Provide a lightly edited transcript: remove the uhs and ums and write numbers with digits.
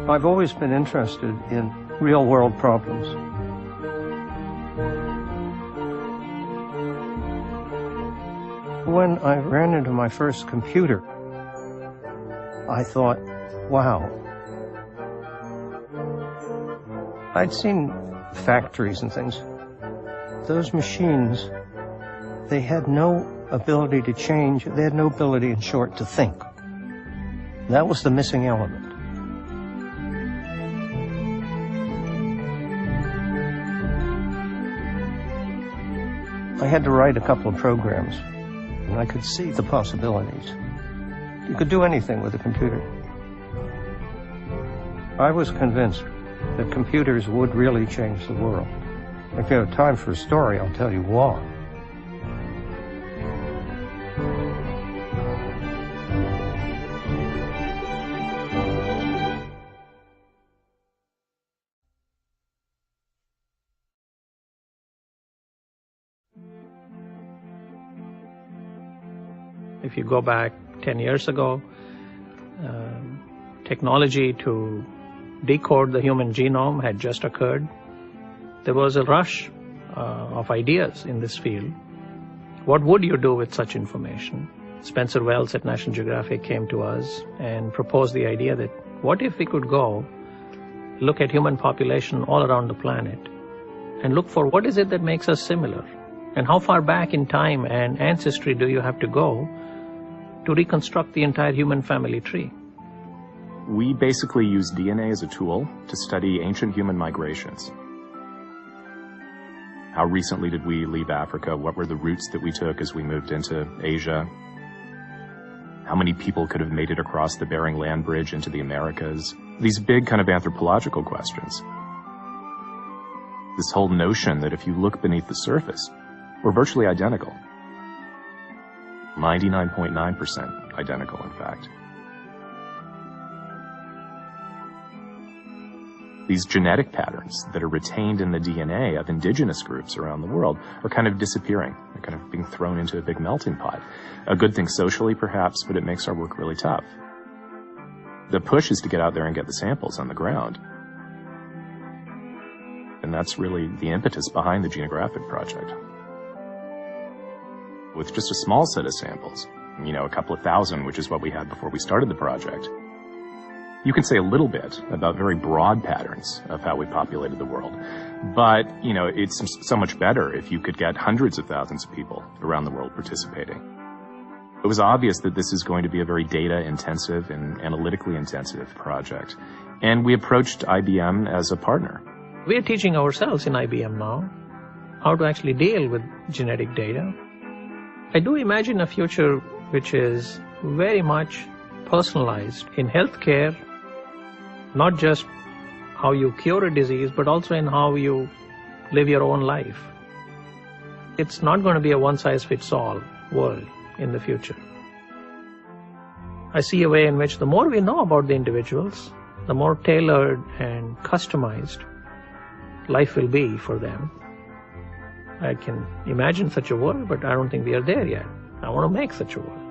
I've always been interested in real-world problems. When I ran into my first computer, I thought, wow. I'd seen factories and things. Those machines, they had no ability to change. They had no ability, in short, to think. That was the missing element. I had to write a couple of programs, and I could see the possibilities. You could do anything with a computer. I was convinced that computers would really change the world. If you have time for a story, I'll tell you why. If you go back 10 years ago, technology to decode the human genome had just occurred. There was a rush of ideas in this field. What would you do with such information? Spencer Wells at National Geographic came to us and proposed the idea that what if we could go look at human population all around the planet and look for what is it that makes us similar, and how far back in time and ancestry do you have to go to reconstruct the entire human family tree? We basically use DNA as a tool to study ancient human migrations. How recently did we leave Africa? What were the routes that we took as we moved into Asia? How many people could have made it across the Bering Land Bridge into the Americas? These big kind of anthropological questions. This whole notion that if you look beneath the surface, we're virtually identical. 99.9% identical, in fact. These genetic patterns that are retained in the DNA of indigenous groups around the world are kind of disappearing. They're kind of being thrown into a big melting pot. A good thing socially, perhaps, but it makes our work really tough. The push is to get out there and get the samples on the ground. And that's really the impetus behind the Genographic project. With just a small set of samples, a couple of thousand, which is what we had before we started the project, you can say a little bit about very broad patterns of how we populated the world. But, it's so much better if you could get hundreds of thousands of people around the world participating. It was obvious that this is going to be a very data-intensive and analytically intensive project. And we approached IBM as a partner. We are teaching ourselves in IBM now how to actually deal with genetic data. I do imagine a future which is very much personalized in healthcare, not just how you cure a disease, but also in how you live your own life. It's not going to be a one-size-fits-all world in the future. I see a way in which the more we know about the individuals, the more tailored and customized life will be for them. I can imagine such a world, but I don't think we are there yet. I want to make such a world.